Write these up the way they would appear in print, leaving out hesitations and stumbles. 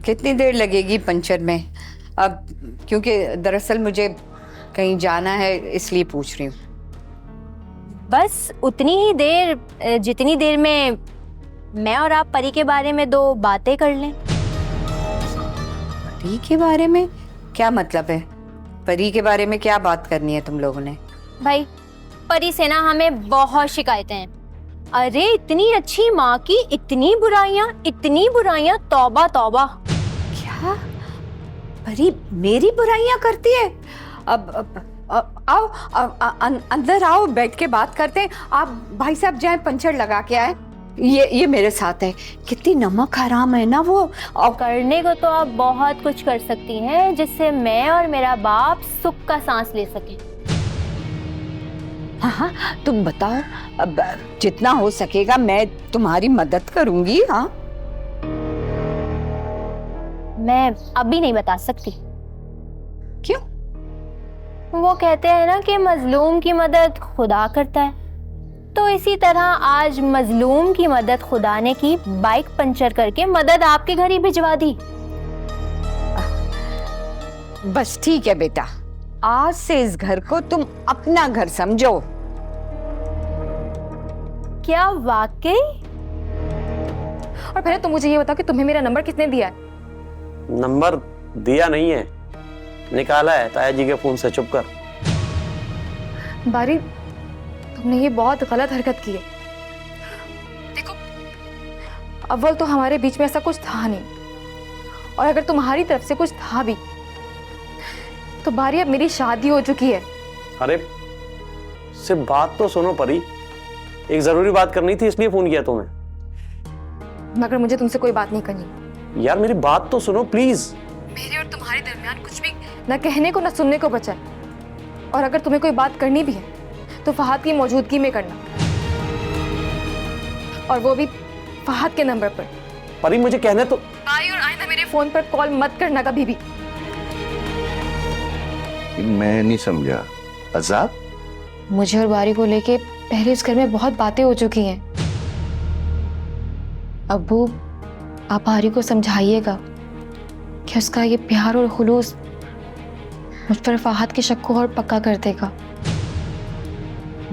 कितनी देर लगेगी पंचर में? अब क्योंकि दरअसल मुझे कहीं जाना है इसलिए पूछ रही हूँ। बस उतनी ही देर जितनी देर में मैं और आप परी के बारे में दो बातें कर लें। परी के बारे में? क्या मतलब है? परी के बारे में क्या बात करनी है तुम लोगों ने? भाई, परी से ना हमें बहुत शिकायतें हैं। अरे इतनी अच्छी माँ की इतनी बुराइयां, तौबा तौबा। क्या परी मेरी बुराइयां करती है? अब आओ अंदर आओ, बैठ के बात करते हैं। आप भाई साहब जाए पंचर लगा के आए। ये मेरे साथ है। कितनी नमक हराम है ना वो। और करने को तो आप बहुत कुछ कर सकती हैं जिससे मैं और मेरा बाप सुख का सांस ले सकें। हाँ, तुम बताओ। अब जितना हो सकेगा मैं तुम्हारी मदद करूंगी। हाँ, मैं अभी नहीं बता सकती। क्यों? वो कहते हैं ना कि मजलूम की मदद खुदा करता है, तो इसी तरह आज मजलूम की मदद खुदा ने की, बाइक पंचर करके मदद आपके घर ही भिजवा दी। बस ठीक है बेटा, आज से इस घर को तुम अपना घर समझो। क्या वाकई? और पहले तुम मुझे ये बताओ कि तुम्हें मेरा नंबर किसने दिया है? नंबर दिया नहीं है, निकाला है ताया जी के फोन से। चुप कर। बारी, तुमने ये बहुत गलत हरकत की है। देखो, अव्वल तो हमारे बीच में ऐसा कुछ था नहीं, और अगर तुम्हारी तरफ से कुछ था भी तो बारी, अब मेरी शादी हो चुकी है। अरे सिर्फ बात तो सुनो परी, एक जरूरी बात करनी थी इसलिए फोन किया तुम्हें। मगर मुझे तुमसे कोई बात नहीं करनी। यार मेरी बात तो सुनो प्लीज। मेरे और तुम्हारे दरमियान कुछ भी न कहने को न सुनने को बचा है। और अगर तुम्हें कोई बात करनी भी है तो फहद की मौजूदगी में करना, और वो भी फहद के नंबर पर। परी मुझे कहने तो। बारी, और आइंदा मेरे फोन पर कॉल मत करना कभी भी। मैं नहीं समझा। अजाब? मुझे और बारी को लेके पहले इस घर में बहुत बातें हो चुकी हैं। अब्बू, आप बारी को समझाइएगा कि उसका ये प्यार और खुलूस मुझ पर फहद के शक को और पक्का कर देगा।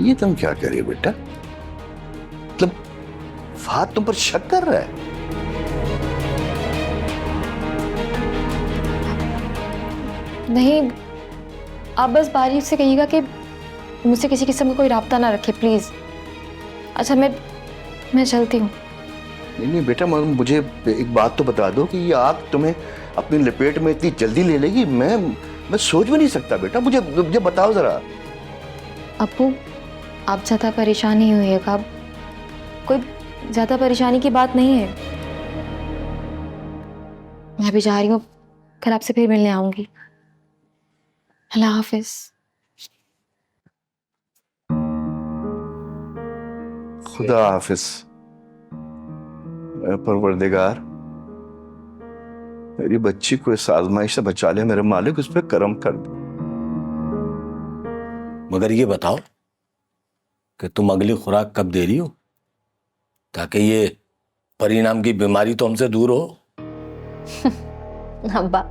ये तुम क्या कह रही हो बेटा? मतलब फहद तुम पर शक कर रहा है? नहीं, आप बस बारी से कहिएगा कि मुझसे किसी किस्म का कोई राब्ता ना रखे, प्लीज। अच्छा, मैं चलती हूँ। नहीं बेटा, मुझे एक बात तो बता दो कि ये आग तुम्हें अपनी लपेट में इतनी जल्दी ले लेगी। मैं सोच भी नहीं सकता बेटा। मुझे बताओ जरा। अप्पू, आप ज्यादा परेशान नहीं होइएगा। कोई ज्यादा परेशानी की बात नहीं है। मैं अभी जा रही हूँ, कल आपसे फिर मिलने आऊंगी। अल्लाह हाफिज। खुदा हाफिज। परवरदिगार, मेरी बच्ची को इस आजमाइश से बचा ले मेरे मालिक, उस पर करम कर दे। मगर ये बताओ कि तुम अगली खुराक कब दे रही हो, ताकि ये परिणाम की बीमारी तो हमसे दूर हो। अब्बा,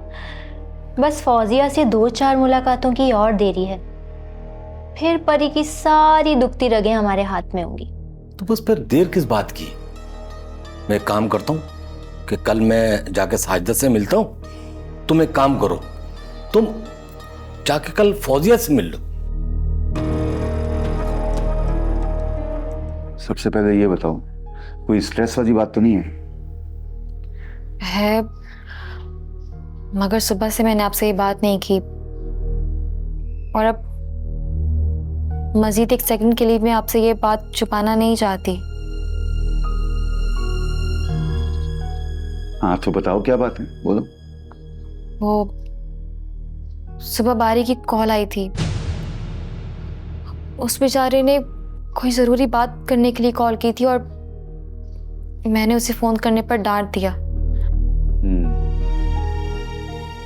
बस फौजिया से 2-4 मुलाकातों की और देरी है, फिर परी की सारी दुखती रगें हमारे हाथ में होंगी। तो बस फिर देर किस बात की? मैं एक काम करता हूं कि कल मैं जाके साजिदा से मिलता हूं। तुम एक काम करो, तुम जाके कल फौजिया से मिल लो। सबसे पहले ये बताओ, कोई स्ट्रेस वाली बात तो नहीं है? है, मगर सुबह से मैंने आपसे ये बात नहीं की, और अब मजीद एक सेकंड के लिए मैं आपसे ये बात छुपाना नहीं चाहती। हाँ तो बताओ क्या बात है, बोलो। वो सुबह बारी की कॉल आई थी। उस बेचारे ने कोई जरूरी बात करने के लिए कॉल की थी, और मैंने उसे फोन करने पर डांट दिया।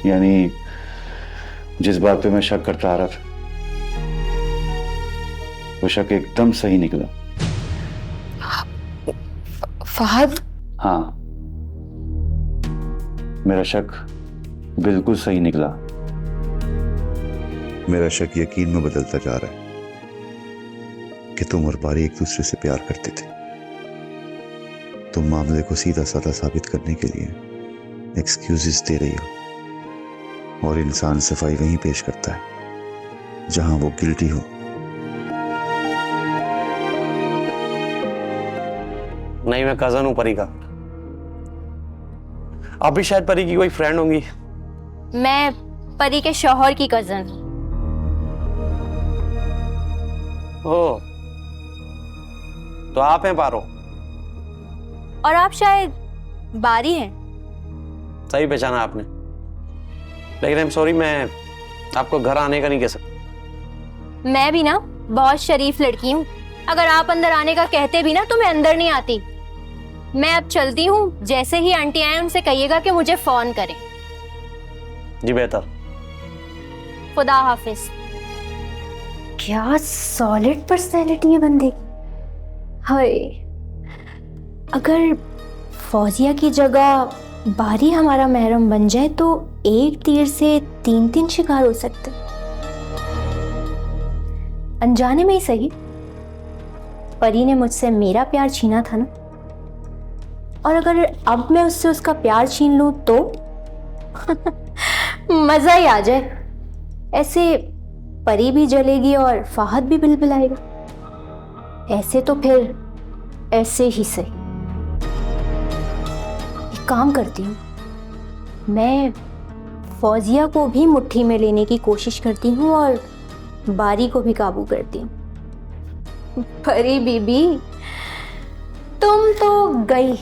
यानी जिस बात पे मैं शक करता आ रहा था, वो शक एकदम सही निकला। फहद? हाँ, मेरा शक बिल्कुल सही निकला। मेरा शक यकीन में बदलता जा रहा है कि तुम और पारी एक दूसरे से प्यार करते थे। तुम मामले को सीधा साधा साबित करने के लिए एक्सक्यूजेस दे रही हो, और इंसान सफाई वहीं पेश करता है जहां वो गिल्टी हो। नहीं, मैं कजन हूं परी का। आप भी शायद परी की कोई फ्रेंड होंगी। मैं परी के शौहर की कजन। ओ, तो आप हैं पारो। और आप शायद बारी हैं। सही पहचाना आपने, लेकिन आई एम सॉरी, मैं आपको घर आने का नहीं कह सकता। मैं भी ना बहुत शरीफ लड़की हूँ। अगर आप अंदर आने का कहते भी ना तो मैं अंदर नहीं आती। मैं अब चलती हूँ। जैसे ही आंटी आए उनसे कहिएगा कि मुझे फोन करें। जी बेहतर। खुदा हाफिज। क्या सॉलिड पर्सनैलिटी है बंदे की। हाय, अगर फौजिया की जगह बारी हमारा महरम बन जाए तो एक तीर से 3 शिकार हो सकते। अनजाने में ही सही, परी ने मुझसे मेरा प्यार छीना था ना, और अगर अब मैं उससे उसका प्यार छीन लूं तो मजा ही आ जाए। ऐसे परी भी जलेगी और फाहद भी बिलबिलाएगा। ऐसे तो फिर ऐसे ही सही। एक काम करती हूँ, मैं फौजिया को भी मुट्ठी में लेने की कोशिश करती हूँ और बारी को भी काबू करती हूँ। परी बीबी, तुम तो गई।